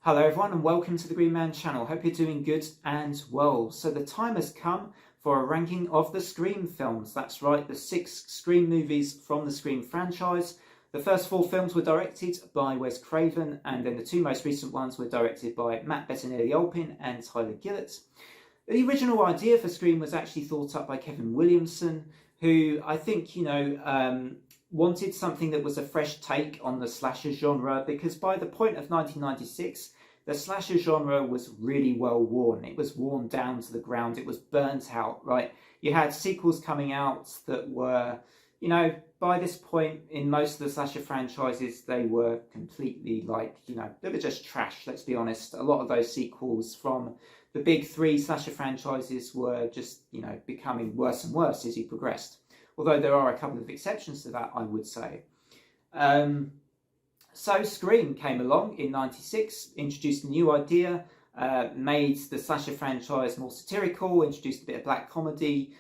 Hello everyone and welcome to the Green Man channel. Hope you're doing good and well. So the time has come for a ranking of the Scream films. That's right, the 6 Scream movies from the Scream franchise. The first 4 films were directed by Wes Craven, and then the 2 most recent ones were directed by Matt Bettinelli-Olpin and Tyler Gillett. The original idea for Scream was actually thought up by Kevin Williamson, who I think, wanted something that was a fresh take on the slasher genre, because by the point of 1996, the slasher genre was really well worn. It was worn down to the ground. It was burnt out, right? You had sequels coming out that were, by this point in most of the slasher franchises, they were completely they were just trash, let's be honest. A lot of those sequels from the big 3 slasher franchises were just, becoming worse and worse as you progressed. Although there are a couple of exceptions to that, I would say. So Scream came along in '96, introduced a new idea, made the slasher franchise more satirical, introduced a bit of black comedy,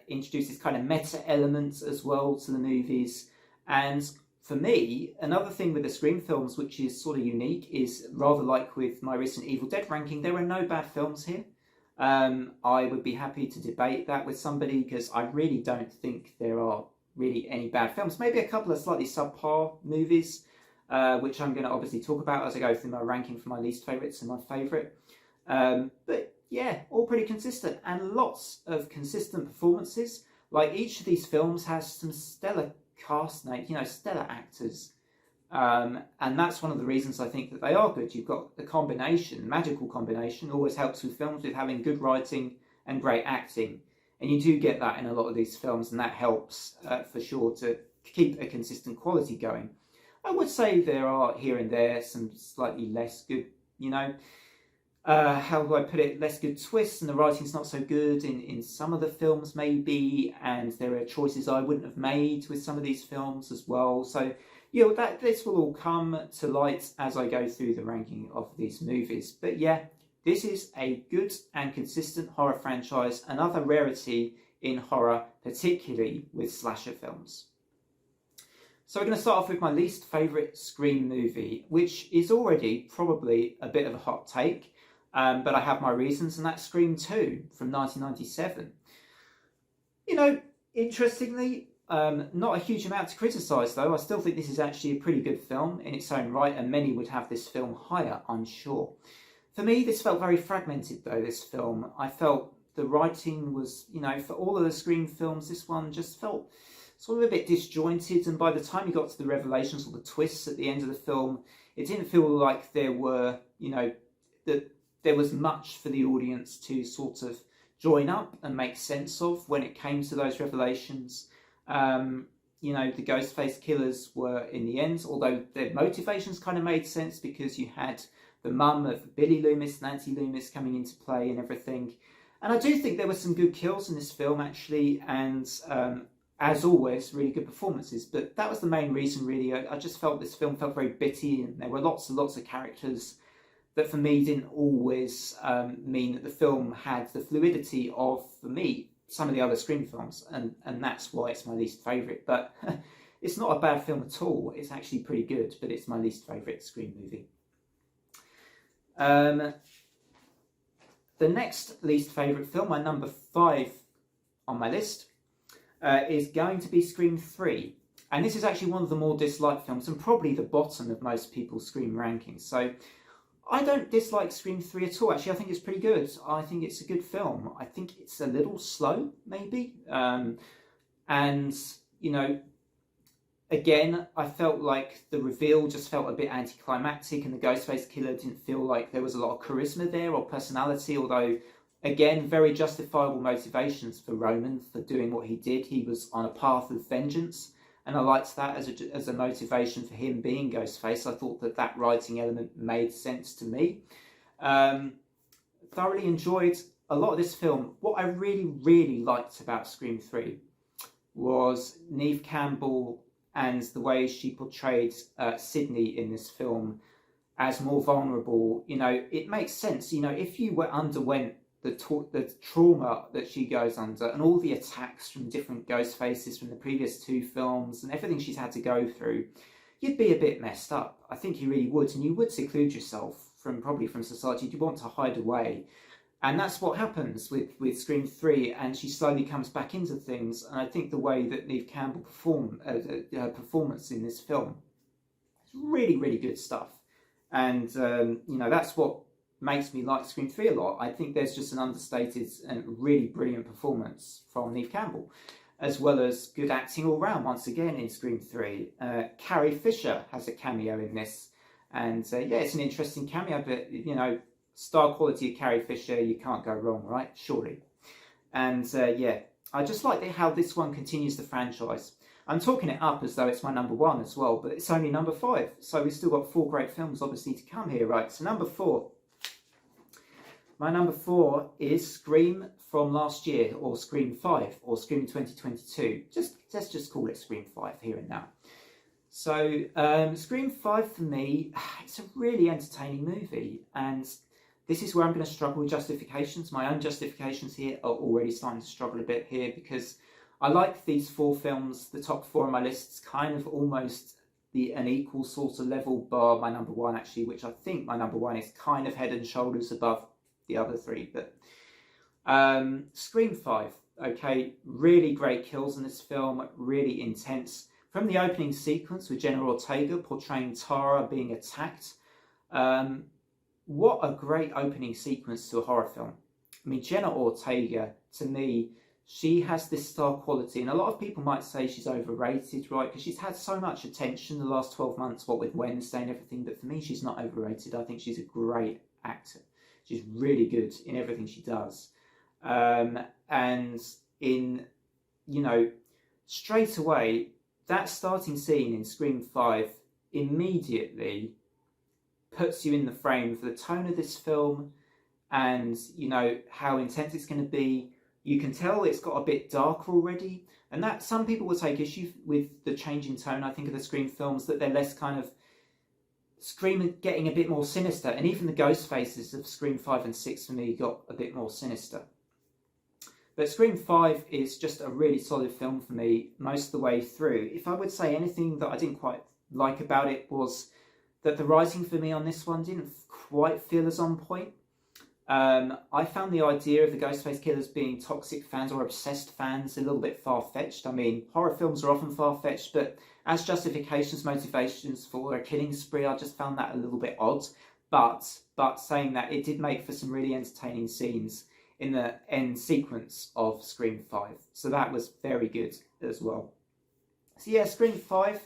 introduced this kind of meta elements as well to the movies. And for me, another thing with the Scream films, which is sort of unique, is rather like with my recent Evil Dead ranking, there are no bad films here. I would be happy to debate that with somebody, because I really don't think there are really any bad films. Maybe a couple of slightly subpar movies, which I'm going to obviously talk about as I go through my ranking for my least favourites and my favourite. But yeah, all pretty consistent, and lots of consistent performances. Like, each of these films has some stellar cast names, stellar actors. And that's one of the reasons I think that they are good. You've got the combination, magical combination, always helps with films with having good writing and great acting. And you do get that in a lot of these films, and that helps for sure to keep a consistent quality going. I would say there are here and there some slightly less good, how do I put it, less good twists, and the writing's not so good in some of the films maybe, and there are choices I wouldn't have made with some of these films as well. So this will all come to light as I go through the ranking of these movies. But yeah, this is a good and consistent horror franchise, another rarity in horror, particularly with slasher films. So we're going to start off with my least favourite Scream movie, which is already probably a bit of a hot take, but I have my reasons, and that's Scream 2 from 1997. Interestingly, not a huge amount to criticise though. I still think this is actually a pretty good film in its own right, and many would have this film higher, I'm sure. For me, this felt very fragmented though, this film. I felt the writing was, for all of the Scream films, this one just felt sort of a bit disjointed, and by the time you got to the revelations or the twists at the end of the film, it didn't feel like there were, that there was much for the audience to sort of join up and make sense of when it came to those revelations. The Ghostface killers were, in the end, although their motivations kind of made sense, because you had the mum of Billy Loomis, Nancy Loomis, coming into play and everything. And I do think there were some good kills in this film, actually, and as always, really good performances. But that was the main reason, really. I just felt this film felt very bitty, and there were lots and lots of characters that, for me, didn't always mean that the film had the fluidity of, for me, some of the other Scream films, and that's why it's my least favourite. But it's not a bad film at all. It's actually pretty good, but it's my least favourite Scream movie. The next least favourite film, my number 5 on my list, is going to be Scream 3. And this is actually one of the more disliked films, and probably the bottom of most people's Scream rankings. So I don't dislike Scream 3 at all. Actually, I think it's pretty good. I think it's a good film. I think it's a little slow, maybe. Again, I felt like the reveal just felt a bit anticlimactic, and the Ghostface killer didn't feel like there was a lot of charisma there or personality, although, again, very justifiable motivations for Roman for doing what he did. He was on a path of vengeance, and I liked that as a motivation for him being Ghostface. I thought that writing element made sense to me. Thoroughly enjoyed a lot of this film. What I really, really liked about Scream 3 was Neve Campbell and the way she portrayed Sidney in this film as more vulnerable. It makes sense. If you underwent the trauma that she goes under, and all the attacks from different ghost faces from the previous 2 films, and everything she's had to go through, you'd be a bit messed up. I think you really would, and you would seclude yourself probably from society. You'd want to hide away. And that's what happens with Scream 3, and she slowly comes back into things. And I think the way that Neve Campbell her performance in this film, is really, really good stuff. And, that's what makes me like Scream 3 a lot. I think there's just an understated and really brilliant performance from Neve Campbell, as well as good acting all round, once again, in Scream 3. Carrie Fisher has a cameo in this. And, it's an interesting cameo, but, star quality of Carrie Fisher, you can't go wrong, right? Surely. And I just like how this one continues the franchise. I'm talking it up as though it's my number 1 as well, but it's only number 5. So we've still got 4 great films, obviously, to come here, right? So number 4. My number 4 is Scream from last year, or Scream 5, or Scream 2022. Let's just call it Scream 5 here and now. So Scream 5 for me, it's a really entertaining movie, and this is where I'm going to struggle with justifications. My own justifications here are already starting to struggle a bit here, because I like these 4 films, the top 4 on my list, kind of almost an equal sort of level, bar my number 1 actually, which I think my number 1 is kind of head and shoulders above the other 3. But Scream 5, okay, really great kills in this film, really intense. From the opening sequence with Jenna Ortega portraying Tara being attacked, what a great opening sequence to a horror film. I mean, Jenna Ortega, to me, she has this star quality, and a lot of people might say she's overrated, right? Because she's had so much attention the last 12 months, what with Wednesday and everything, but for me, she's not overrated. I think she's a great actor. She's really good in everything she does. And in, straight away, that starting scene in Scream 5 immediately puts you in the frame for the tone of this film, and how intense it's going to be. You can tell it's got a bit darker already, and that some people will take issue with the change in tone, I think, of the Scream films, that they're less kind of Scream getting a bit more sinister, and even the ghost faces of Scream 5 and 6 for me got a bit more sinister. But Scream 5 is just a really solid film for me most of the way through. If I would say anything that I didn't quite like about it, was that the writing for me on this one didn't quite feel as on point. I found the idea of the Ghostface killers being toxic fans or obsessed fans a little bit far-fetched. I mean, horror films are often far-fetched, but as justifications, motivations for a killing spree, I just found that a little bit odd. But saying that, it did make for some really entertaining scenes in the end sequence of Scream 5. So that was very good as well. So yeah, Scream 5.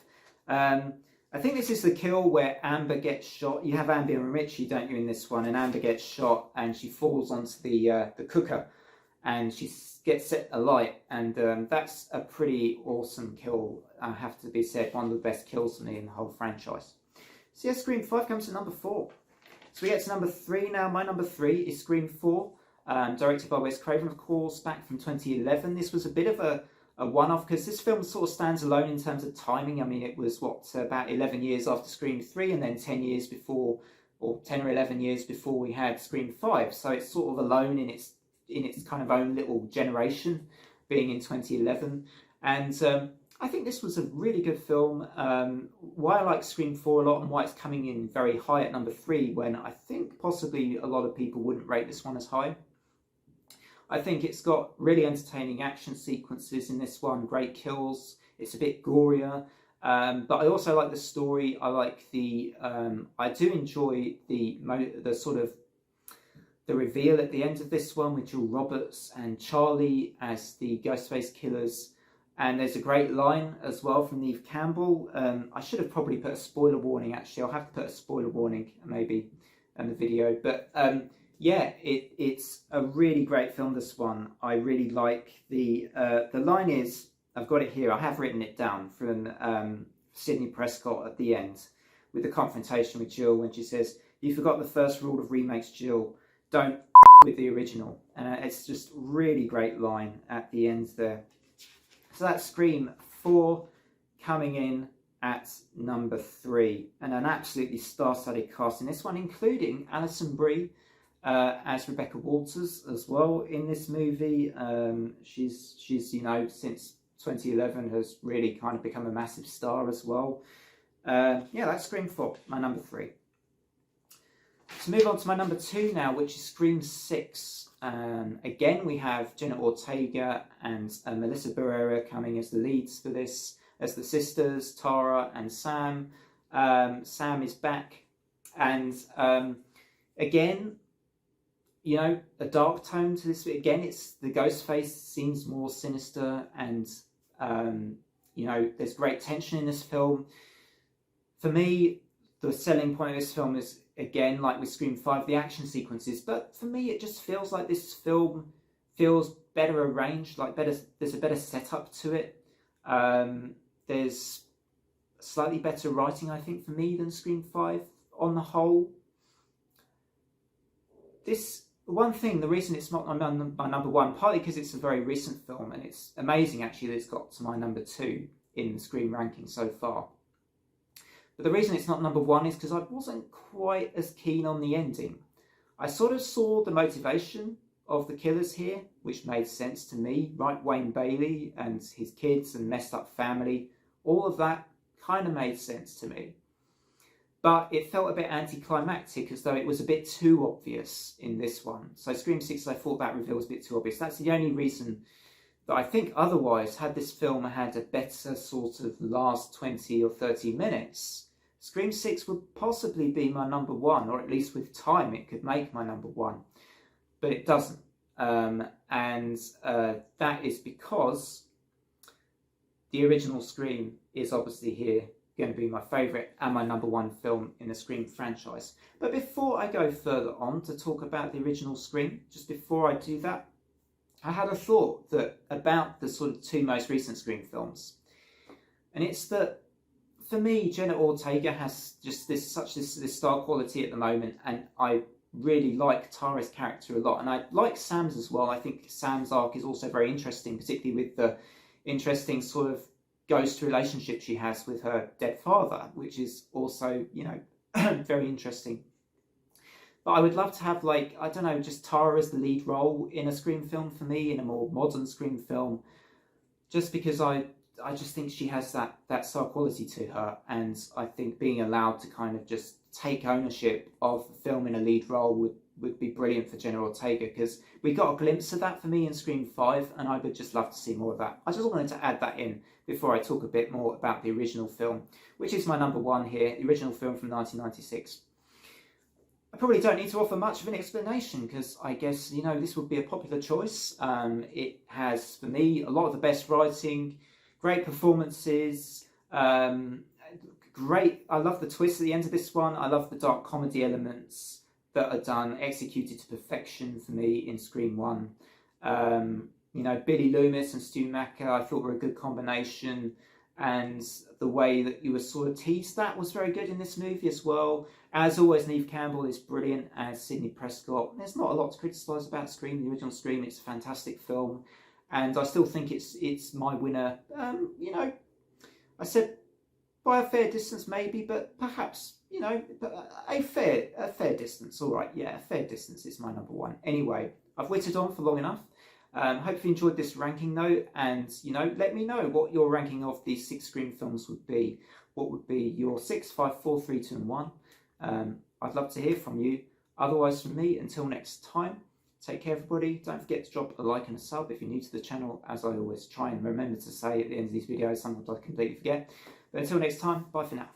I think this is the kill where Amber gets shot. You have Amber and Richie, don't you, in this one? And Amber gets shot and she falls onto the cooker and she gets set alight. And that's a pretty awesome kill, I have to be said. One of the best kills for me in the whole franchise. So yeah, Scream 5 comes to number 4. So we get to number 3 now. My number 3 is Scream 4, directed by Wes Craven, of course, back from 2011. This was a bit of a one-off, because this film sort of stands alone in terms of timing. I mean, it was, about 11 years after Scream 3, and then 10 years before, or 10 or 11 years before we had Scream 5. So it's sort of alone in its kind of own little generation, being in 2011. And I think this was a really good film. Why I like Scream 4 a lot, and why it's coming in very high at number 3, when I think possibly a lot of people wouldn't rate this one as high. I think it's got really entertaining action sequences in this one, great kills. It's a bit gorier, but I also like the story. I like I do enjoy the sort of the reveal at the end of this one with Jill Roberts and Charlie as the Ghostface killers. And there's a great line as well from Neve Campbell. I should have probably put a spoiler warning, actually. I'll have to put a spoiler warning maybe in the video, but yeah, it's a really great film, this one. I really like the line is, I've got it here, I have written it down, from Sidney Prescott at the end, with the confrontation with Jill, when she says, "You forgot the first rule of remakes, Jill. Don't with the original." And it's just really great line at the end there. So that's Scream 4 coming in at number 3. And an absolutely star-studded cast in this one, including Alison Brie, as Rebecca Walters as well in this movie. She's since 2011 has really kind of become a massive star as well. Yeah, that's Scream 4, my number 3. To move on to my number 2 now, which is Scream 6. Again, we have Jenna Ortega and Melissa Barrera coming as the leads for this, as the sisters, Tara and Sam. Sam is back, and again, you know, a dark tone to this. Again, it's the ghost face seems more sinister, and you know, there's great tension in this film. For me, the selling point of this film is, again, like with Scream 5, the action sequences. But for me, it just feels like this film feels better arranged, like there's a better setup to it. There's slightly better writing, I think, for me than Scream 5 on the whole. This one thing, the reason it's not my number 1, partly because it's a very recent film, and it's amazing actually that it's got to my number 2 in the Scream ranking so far. But the reason it's not number 1 is because I wasn't quite as keen on the ending. I sort of saw the motivation of the killers here, which made sense to me, right? Wayne Bailey and his kids and messed up family, all of that kind of made sense to me. But it felt a bit anticlimactic, as though it was a bit too obvious in this one. So Scream 6, I thought that reveal was a bit too obvious. That's the only reason that I think otherwise, had this film had a better sort of last 20 or 30 minutes, Scream 6 would possibly be my number 1, or at least with time it could make my number 1. But it doesn't. That is because the original Scream is obviously here going to be my favourite and my number 1 film in the Scream franchise. But before I go further on to talk about the original Scream, just before I do that, I had a thought about the sort of 2 most recent Scream films. And it's that, for me, Jenna Ortega has just this star quality at the moment, and I really like Tara's character a lot, and I like Sam's as well. I think Sam's arc is also very interesting, particularly with the interesting sort of ghost relationship she has with her dead father, which is also, you know, very interesting. But I would love to have, like, I don't know, just Tara as the lead role in a Scream film for me, in a more modern Scream film, just because I just think she has that star quality to her, and I think being allowed to kind of just take ownership of the film in a lead role would be brilliant for Jenna Ortega, because we got a glimpse of that for me in Scream 5, and I would just love to see more of that. I just wanted to add that in before I talk a bit more about the original film, which is my number 1 here, the original film from 1996. I probably don't need to offer much of an explanation, because I guess, you know, this would be a popular choice. It has, for me, a lot of the best writing, great performances, great. I love the twist at the end of this one. I love the dark comedy elements that are done, executed to perfection for me in Scream 1. You know, Billy Loomis and Stu Macker, I thought were a good combination, and the way that you were sort of teased that was very good in this movie as well. As always, Neve Campbell is brilliant as Sidney Prescott. There's not a lot to criticise about Scream, the original Scream. It's a fantastic film, and I still think it's my winner. You know, I said by a fair distance maybe, but perhaps, you know, a fair distance. All right, yeah, a fair distance is my number 1. Anyway, I've whittled on for long enough. Hope you enjoyed this ranking though, and, you know, let me know what your ranking of these 6 Scream films would be. What would be your 6, 5, 4, 3, 2 and 1? I'd love to hear from you. Otherwise, from me, until next time, take care everybody. Don't forget to drop a like and a sub if you're new to the channel, as I always try and remember to say at the end of these videos. Sometimes I completely forget. But until next time, bye for now.